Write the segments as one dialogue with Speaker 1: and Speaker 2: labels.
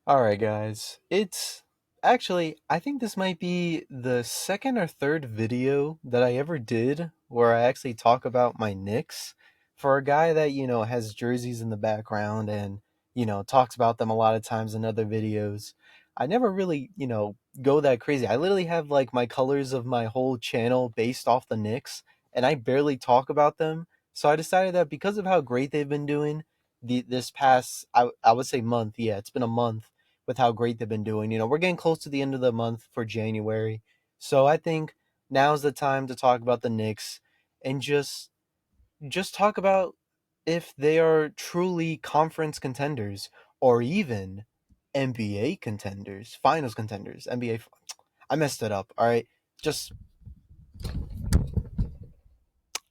Speaker 1: Alright, guys. I think this might be the second or third video that I ever did where I actually talk about my Knicks. For a guy that, has jerseys in the background and, talks about them a lot of times in other videos, I never really, go that crazy. I literally have like my colors of my whole channel based off the Knicks, and I barely talk about them. So I decided that because of how great they've been doing this past, I would say month, yeah, it's been a month with how great they've been doing. We're getting close to the end of the month for January. So I think now's the time to talk about the Knicks and just talk about if they are truly conference contenders or even NBA contenders, finals contenders, NBA. I messed it up. All right. Just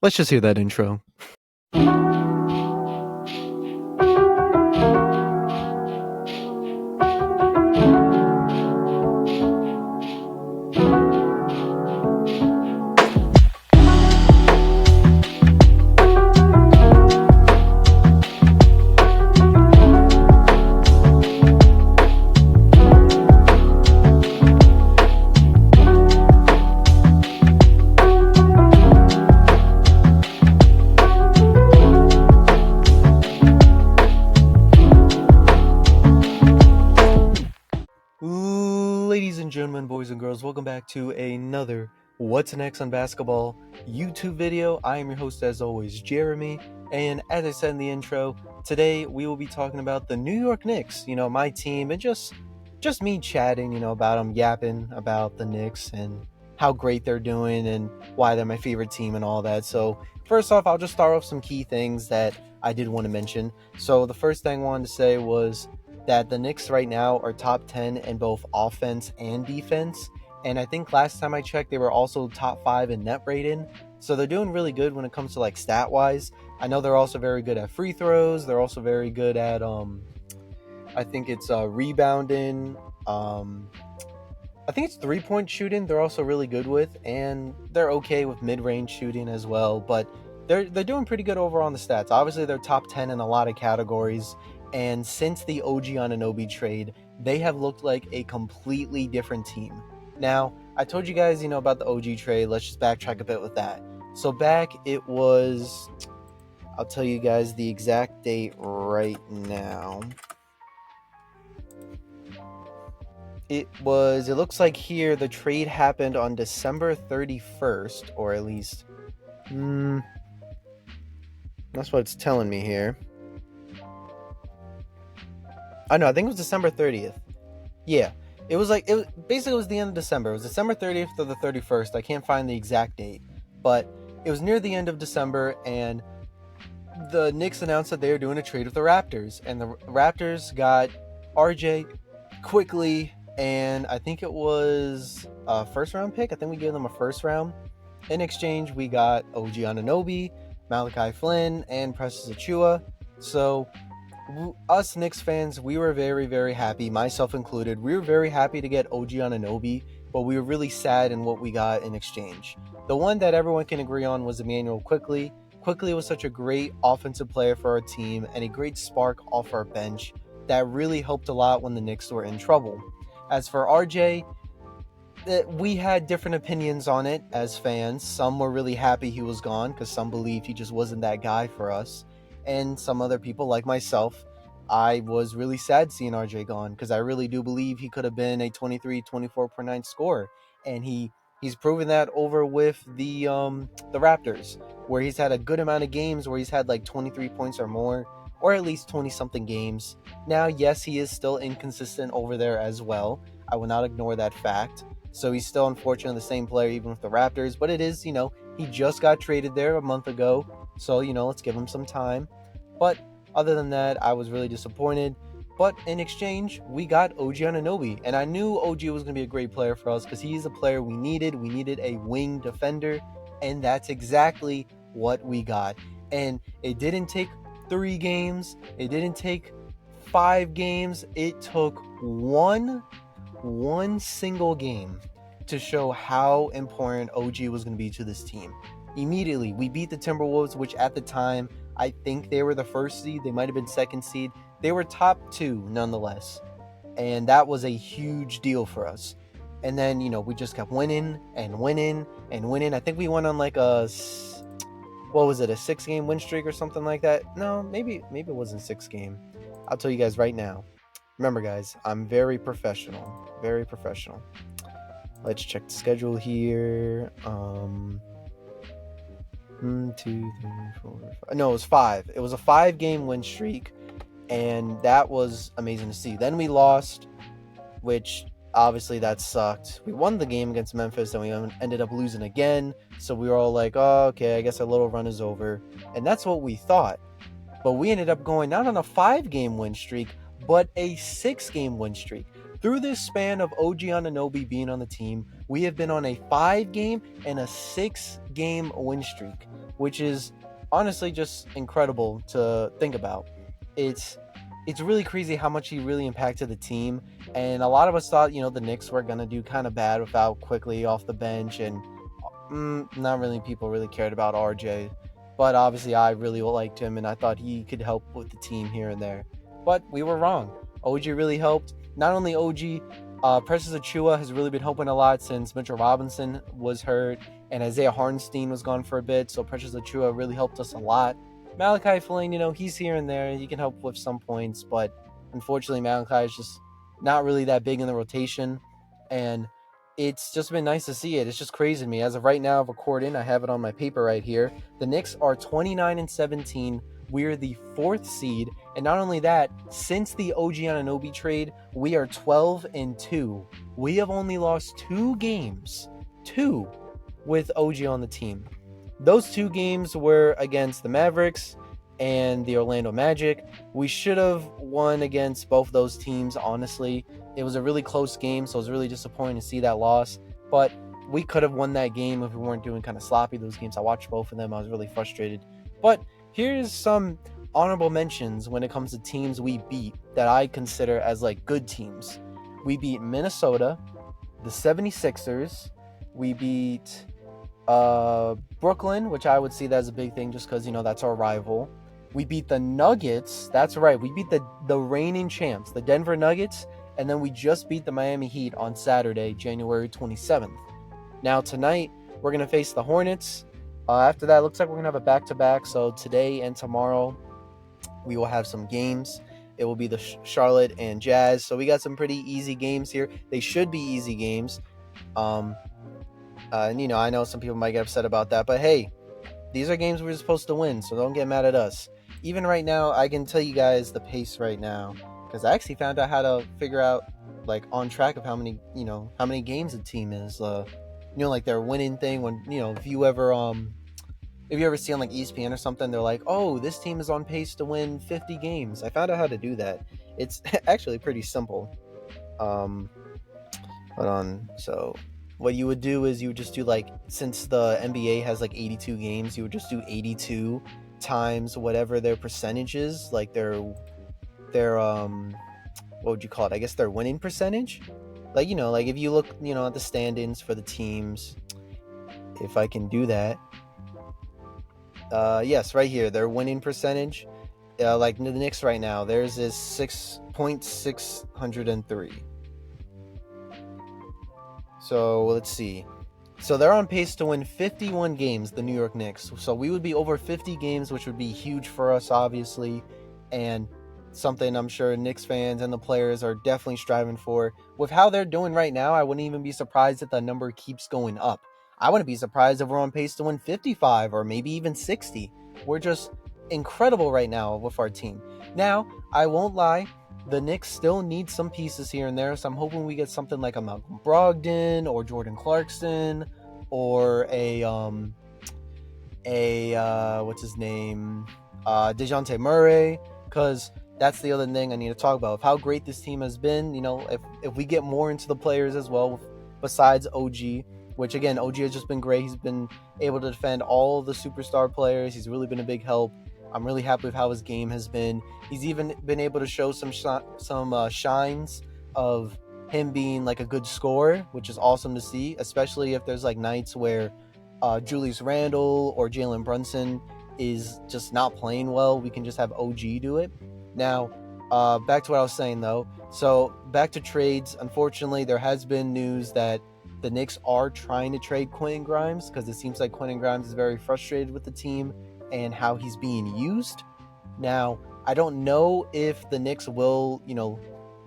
Speaker 1: let's just hear that intro. Ladies and gentlemen, boys and girls, welcome back to another What's Next on Basketball YouTube video. I am your host, as always, Jeremy, and as I said in the intro, today we will be talking about the New York Knicks, my team, and just me chatting, about them, yapping about the Knicks and how great they're doing and why they're my favorite team and all that. So first off, I'll just start off some key things that I did want to mention. So the first thing I wanted to say was that the Knicks right now are top 10 in both offense and defense. And I think last time I checked, they were also top 5 in net rating. So they're doing really good when it comes to like stat wise. I know they're also very good at free throws. They're also very good at I think it's rebounding. I think it's 3-point shooting. They're also really good with, and they're okay with mid-range shooting as well. But they're doing pretty good overall on the stats. Obviously, they're top 10 in a lot of categories. And since the OG Anunoby trade, they have looked like a completely different team. Now, I told you guys, about the OG trade. Let's just backtrack a bit with that. So back it was, I'll tell you guys the exact date right now. It looks like here the trade happened on December 31st, or at least, that's what it's telling me here. I know, I think it was December 30th. Yeah, it was basically it was the end of December. It was December 30th to the 31st. I can't find the exact date, but it was near the end of December, and the Knicks announced that they were doing a trade with the Raptors, and the Raptors got RJ quickly, and I think it was a first round pick. I think we gave them a first round. In exchange, we got OG Anunoby, Malachi Flynn, and Precious Achiuwa. So us Knicks fans, we were very, very happy, myself included. We were very happy to get OG Anunoby, but we were really sad in what we got in exchange. The one that everyone can agree on was Emmanuel Quickley. Quickley was such a great offensive player for our team and a great spark off our bench that really helped a lot when the Knicks were in trouble. As for RJ, we had different opinions on it as fans. Some were really happy he was gone because some believed he just wasn't that guy for us. And some other people, like myself, I was really sad seeing RJ gone because I really do believe he could have been a 23, 24 per night scorer. And he's proven that over with the Raptors, where he's had a good amount of games where he's had like 23 points or more, or at least 20 something games. Now, yes, he is still inconsistent over there as well. I will not ignore that fact. So he's still unfortunately the same player even with the Raptors, but it is, he just got traded there a month ago. So, let's give him some time. But other than that, I was really disappointed. But in exchange, we got OG Anunoby. And I knew OG was going to be a great player for us because he's a player we needed. We needed a wing defender. And that's exactly what we got. And it didn't take 3 games. It didn't take 5 games. It took one single game to show how important OG was going to be to this team. Immediately, we beat the Timberwolves, which at the time, I think they were the first seed. They might have been second seed. They were top 2 nonetheless. and that was a huge deal for us. And then we just kept winning and winning and winning. I think we went on like what was it, a 6-game win streak or something like that? No, maybe it wasn't 6-game. I'll tell you guys right now. Remember, guys, I'm very professional. Very professional. Let's check the schedule here. 1, 2, 3, 4, 5. No, it was 5. It was a 5-game win streak, and that was amazing to see. Then we lost, which obviously that sucked. We won the game against Memphis, and we ended up losing again. So we were all like, oh, okay, I guess our little run is over. And that's what we thought. But we ended up going not on a 5-game win streak, but a 6-game win streak. Through this span of OG Anunoby being on the team, we have been on a 5-game and a 6-game win streak, which is honestly just incredible to think about. It's really crazy how much he really impacted the team, and a lot of us thought, the Knicks were going to do kind of bad without Quickly off the bench, and not really people really cared about RJ. But obviously I really liked him, and I thought he could help with the team here and there. But we were wrong. OG really helped. Not only OG, Precious Achiuwa has really been helping a lot since Mitchell Robinson was hurt and Isaiah Hartenstein was gone for a bit. So Precious Achiuwa really helped us a lot. Malachi Flynn, he's here and there. He can help with some points, but unfortunately Malachi is just not really that big in the rotation. And it's just been nice to see it. It's just crazy to me. As of right now, recording, I have it on my paper right here. The Knicks are 29-17. We're the 4th seed. And not only that, since the OG Anunoby trade, we are 12-2. We have only lost 2 games. 2 with OG on the team. Those 2 games were against the Mavericks and the Orlando Magic. We should have won against both those teams, honestly. It was a really close game, so it was really disappointing to see that loss. But we could have won that game if we weren't doing kind of sloppy those games. I watched both of them. I was really frustrated. But here's some honorable mentions when it comes to teams we beat that I consider as like good teams. We beat Minnesota, the 76ers. We beat Brooklyn, which I would see that as a big thing just because, that's our rival. We beat the Nuggets. That's right. We beat the reigning champs, the Denver Nuggets. And then we just beat the Miami Heat on Saturday, January 27th. Now tonight, we're going to face the Hornets. After that, it looks like we're going to have a back-to-back. So today and tomorrow, we will have some games. It will be the Charlotte and Jazz. So we got some pretty easy games here. They should be easy games. And, I know some people might get upset about that. But, hey, these are games we're supposed to win. So don't get mad at us. Even right now, I can tell you guys the pace right now. Because I actually found out how to figure out, like, on track of how many games a team is. Like their winning thing when, if you ever see on like ESPN or something, they're like, oh, this team is on pace to win 50 games. I found out how to do that. It's actually pretty simple. Hold on. So what you would do is you would just do like, since the NBA has like 82 games, you would just do 82 times whatever their percentage is, like their what would you call it? I guess their winning percentage. Like, like if you look, at the standings for the teams, if I can do that. Yes, right here, their winning percentage. Like the Knicks right now, theirs is 6.603. So let's see. So they're on pace to win 51 games, the New York Knicks. So we would be over 50 games, which would be huge for us, obviously. And something I'm sure Knicks fans and the players are definitely striving for. With how they're doing right now, I wouldn't even be surprised if the number keeps going up. I wouldn't be surprised if we're on pace to win 55 or maybe even 60. We're just incredible right now with our team. Now, I won't lie, the Knicks still need some pieces here and there, so I'm hoping we get something like a Malcolm Brogdon or Jordan Clarkson or what's his name? DeJounte Murray, because that's the other thing I need to talk about. Of how great this team has been, if we get more into the players as well, besides OG, which again, OG has just been great. He's been able to defend all the superstar players. He's really been a big help. I'm really happy with how his game has been. He's even been able to show some shines of him being like a good scorer, which is awesome to see, especially if there's like nights where Julius Randle or Jalen Brunson is just not playing well. We can just have OG do it. Now, back to what I was saying though. So back to trades. Unfortunately, there has been news that the Knicks are trying to trade Quentin Grimes because it seems like Quentin Grimes is very frustrated with the team and how he's being used. Now, I don't know if the Knicks will,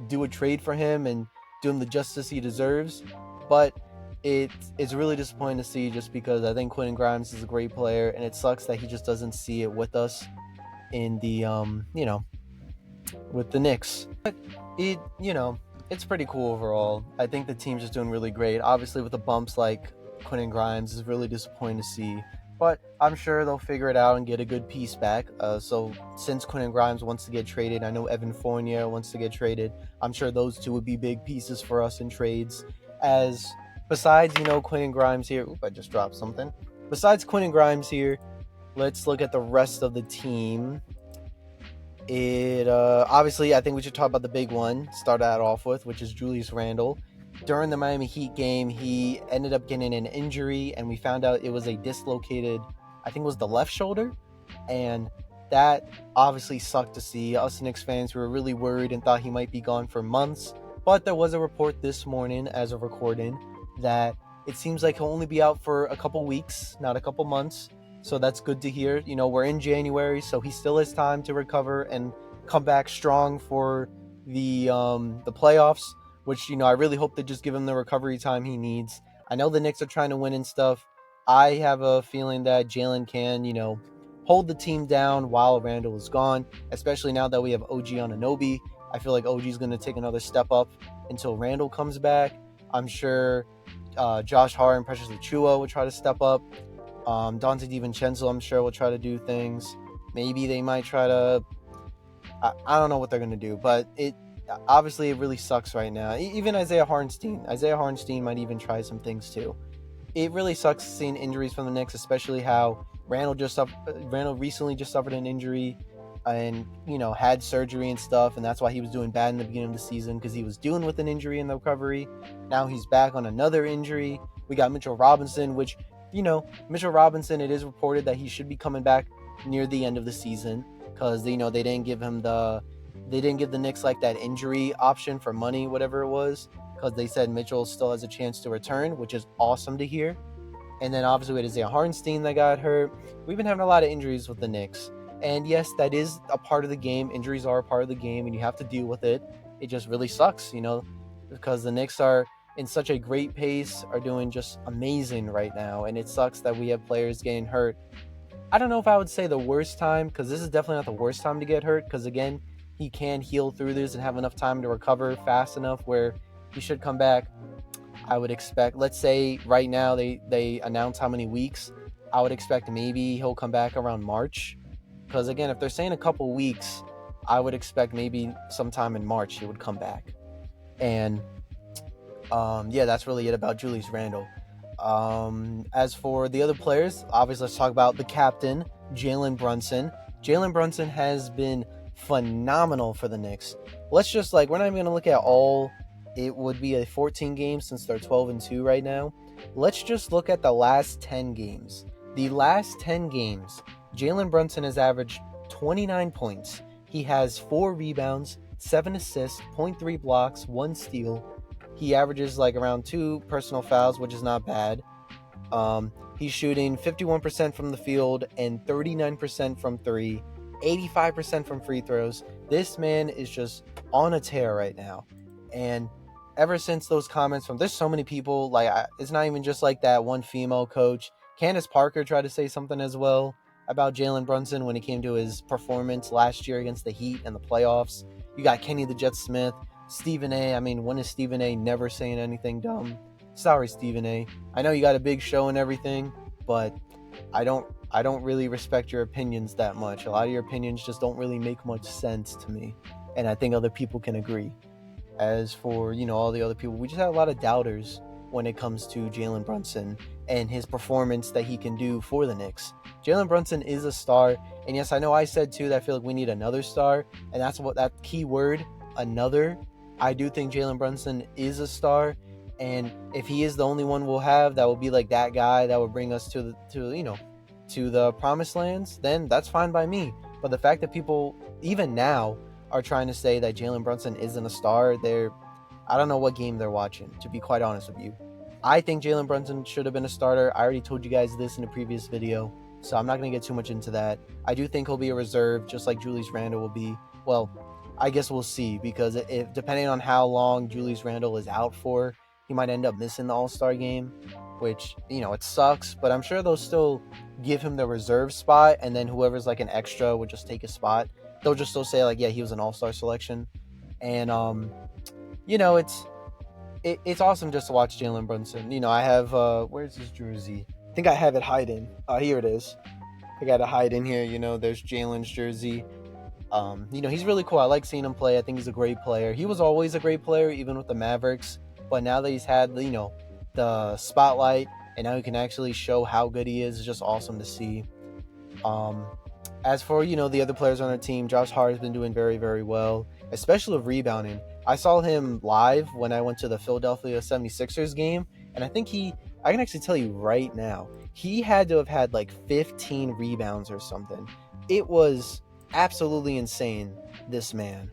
Speaker 1: do a trade for him and do him the justice he deserves, but it's really disappointing to see just because I think Quentin Grimes is a great player and it sucks that he just doesn't see it with us in the with the Knicks. But it's pretty cool overall. I think the team's just doing really great. Obviously, with the bumps like Quentin Grimes is really disappointing to see. But I'm sure they'll figure it out and get a good piece back. So since Quentin Grimes wants to get traded, I know Evan Fournier wants to get traded. I'm sure those two would be big pieces for us in trades. As besides, Quentin Grimes here. Oop, I just dropped something. Besides Quentin Grimes here, let's look at the rest of the team. It obviously, I think we should talk about the big one. Start that off with, which is Julius Randle. During the Miami Heat game, he ended up getting an injury, and we found out it was a dislocated, I think it was the left shoulder, and that obviously sucked to see. Us Knicks fans were really worried and thought he might be gone for months, but there was a report this morning, as of recording, that it seems like he'll only be out for a couple weeks, not a couple months. So that's good to hear. We're in January, so he still has time to recover and come back strong for the playoffs, which, I really hope they just give him the recovery time he needs. I know the Knicks are trying to win and stuff. I have a feeling that Jalen can, hold the team down while Randall is gone, especially now that we have OG Anunoby. I feel like OG is going to take another step up until Randall comes back. I'm sure Josh Hart and Precious Achiuwa will try to step up. Dante DiVincenzo, I'm sure, will try to do things. Maybe they might try to. I don't know what they're going to do, but it really sucks right now. Even Isaiah Hartenstein might even try some things too. It really sucks seeing injuries from the Knicks, especially how Randall recently just suffered an injury and had surgery and stuff, and that's why he was doing bad in the beginning of the season because he was dealing with an injury in the recovery. Now he's back on another injury. We got Mitchell Robinson, which Mitchell Robinson, it is reported that he should be coming back near the end of the season because they didn't give the Knicks like that injury option for money, whatever it was, because they said Mitchell still has a chance to return, which is awesome to hear. And then obviously we had Isaiah Hartenstein that got hurt. We've been having a lot of injuries with the Knicks. And yes, that is a part of the game. Injuries are a part of the game and you have to deal with it. It just really sucks, because the Knicks are in such a great pace, are doing just amazing right now, and it sucks that we have players getting hurt. I don't know if I would say the worst time, because this is definitely not the worst time to get hurt, because again, he can heal through this and have enough time to recover fast enough where he should come back. I would expect, let's say right now they announce how many weeks. I would expect maybe he'll come back around March, because again, if they're saying a couple weeks, I would expect maybe sometime in March he would come back. And that's really it about Julius Randle. As for the other players, obviously let's talk about the captain, Jalen Brunson. Jalen Brunson has been phenomenal for the Knicks. Let's just we're not even going to look at all. It would be a 14 games since they're 12-2 right now. Let's just look at the last 10 games. The last 10 games, Jalen Brunson has averaged 29 points. He has 4 rebounds, 7 assists, 0.3 blocks, 1 steal. He averages around 2 personal fouls, which is not bad. He's shooting 51% from the field and 39% from 3, 85% from free throws. This man is just on a tear right now. And ever since those comments there's so many people, it's not even just that one female coach. Candace Parker tried to say something as well about Jalen Brunson when it came to his performance last year against the Heat and the playoffs. You got Kenny the Jet Smith, Stephen A. When is Stephen A. never saying anything dumb? Sorry, Stephen A. I know you got a big show and everything, but I don't really respect your opinions that much. A lot of your opinions just don't really make much sense to me, and I think other people can agree. As for, all the other people, we just have a lot of doubters when it comes to Jalen Brunson and his performance that he can do for the Knicks. Jalen Brunson is a star, and yes, I know I said too that I feel like we need another star, and that's what that key word, another. I do think Jalen Brunson is a star, and if he is the only one we'll have that will be that guy that will bring us to the promised lands, then that's fine by me. But the fact that people, even now, are trying to say that Jalen Brunson isn't a star, I don't know what game they're watching, to be quite honest with you. I think Jalen Brunson should have been a starter. I already told you guys this in a previous video, so I'm not going to get too much into that. I do think he'll be a reserve, just like Julius Randle will be. Well, I guess we'll see, because if depending on how long Julius Randle is out for, he might end up missing the All-Star game, which, it sucks, but I'm sure they'll still give him the reserve spot, and then whoever's like an extra would just take his spot. They'll just still say, like, yeah, he was an All-Star selection. And, it's awesome just to watch Jalen Brunson. I have, where's his jersey? I think I have it hiding. Here it is. I got it hiding here. There's Jalen's jersey. He's really cool. I like seeing him play. I think he's a great player. He was always a great player, even with the Mavericks. But now that he's had, the spotlight, and now he can actually show how good he is, it's just awesome to see. As for, the other players on our team, Josh Hart has been doing very, very well, especially with rebounding. I saw him live when I went to the Philadelphia 76ers game, and I can actually tell you right now, he had to have had like 15 rebounds or something. It was absolutely insane, this man.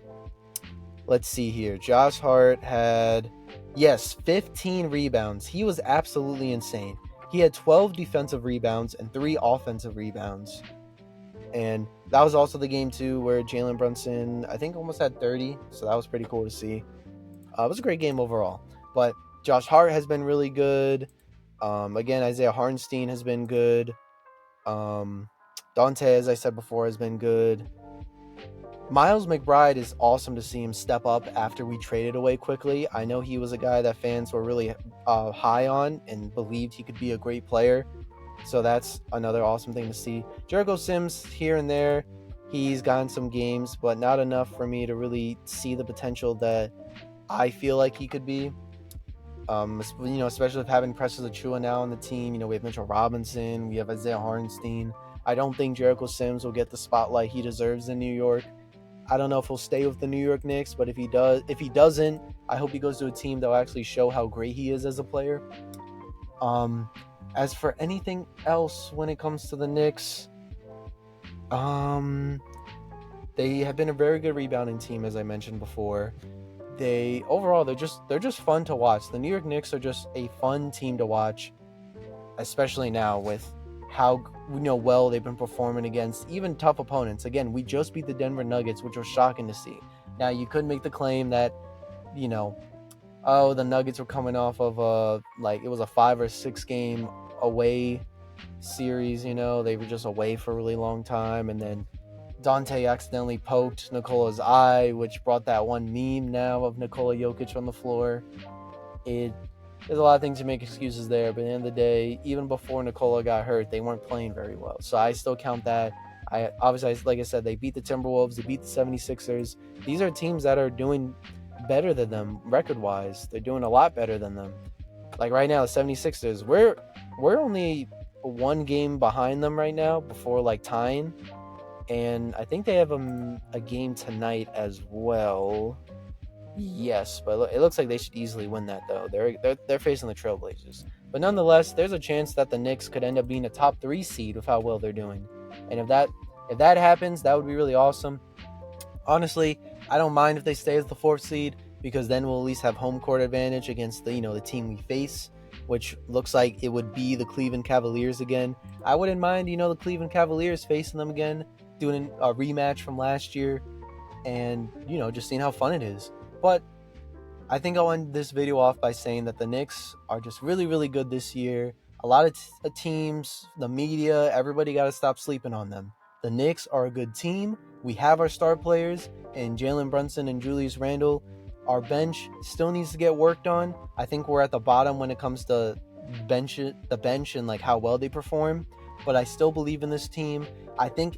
Speaker 1: Let's see here. Josh Hart had, 15 rebounds. He was absolutely insane. He had 12 defensive rebounds and 3 offensive rebounds. And that was also the game, too, where Jalen Brunson, I think, almost had 30. So that was pretty cool to see. It was a great game overall. But Josh Hart has been really good. Again, Isaiah Hartenstein has been good. Dante, as I said before, has been good. Miles McBride is awesome to see him step up after we traded away quickly. I know he was a guy that fans were really high on and believed he could be a great player. So that's another awesome thing to see. Jericho Sims, here and there, he's gotten some games, but not enough for me to really see the potential that I feel like he could be. Especially with having Precious Achiuwa now on the team. We have Mitchell Robinson, we have Isaiah Hartenstein. I don't think Jericho Sims will get the spotlight he deserves in New York. I don't know if he'll stay with the New York Knicks, but if he doesn't, I hope he goes to a team that will actually show how great he is as a player. As for anything else when it comes to the Knicks, they have been a very good rebounding team, as I mentioned before. They're just fun to watch. The New York Knicks are just a fun team to watch, especially now with how well they've been performing against even tough opponents. Again, we just beat the Denver Nuggets, which was shocking to see. Now, you could make the claim that, the Nuggets were coming off of it was a 5 or 6 game away series. They were just away for a really long time, and then Dante accidentally poked Nikola's eye, which brought that one meme now of Nikola Jokic on the floor. There's a lot of things to make excuses there, but at the end of the day, even before Nikola got hurt, they weren't playing very well. So I still count that. Obviously, like I said, they beat the Timberwolves, they beat the 76ers. These are teams that are doing better than them record-wise. They're doing a lot better than them. Like right now, the 76ers, we're only 1 game behind them right now before tying. And I think they have a game tonight as well. Yes, but it looks like they should easily win that, though. They're facing the Trailblazers. But nonetheless, there's a chance that the Knicks could end up being a top 3 seed with how well they're doing. And if that happens, that would be really awesome. Honestly, I don't mind if they stay as the 4th seed, because then we'll at least have home court advantage against the team we face, which looks like it would be the Cleveland Cavaliers again. I wouldn't mind, the Cleveland Cavaliers facing them again, doing a rematch from last year, and, just seeing how fun it is. But I think I'll end this video off by saying that the Knicks are just really, really good this year. A lot of teams, the media, everybody got to stop sleeping on them. The Knicks are a good team. We have our star players in Jalen Brunson and Julius Randle. Our bench still needs to get worked on. I think we're at the bottom when it comes to the bench and how well they perform. But I still believe in this team. I think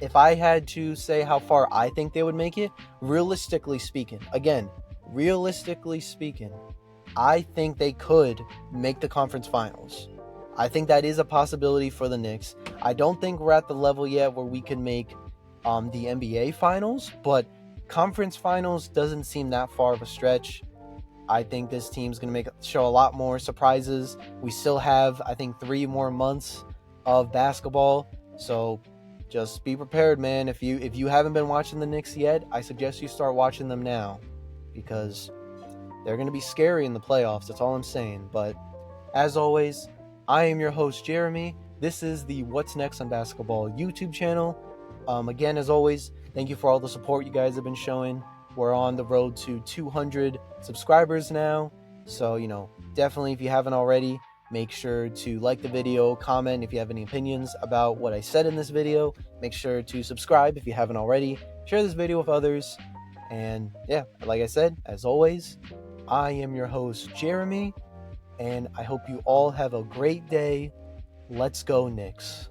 Speaker 1: if I had to say how far I think they would make it, realistically speaking, I think they could make the conference finals. I think that is a possibility for the Knicks. I don't think we're at the level yet where we can make the NBA finals, but conference finals doesn't seem that far of a stretch. I think this team's going to show a lot more surprises. We still have, I think, 3 more months of basketball, so just be prepared, man. If you haven't been watching the Knicks yet, I suggest you start watching them now, because they're going to be scary in the playoffs. That's all I'm saying. But as always, I am your host, Jeremy. This is the What's Next on Basketball YouTube channel. Again, as always, thank you for all the support you guys have been showing. We're on the road to 200 subscribers now. So, definitely, if you haven't already, make sure to like the video, comment if you have any opinions about what I said in this video. Make sure to subscribe if you haven't already. Share this video with others. And yeah, like I said, as always, I am your host, Jeremy, and I hope you all have a great day. Let's go, Knicks.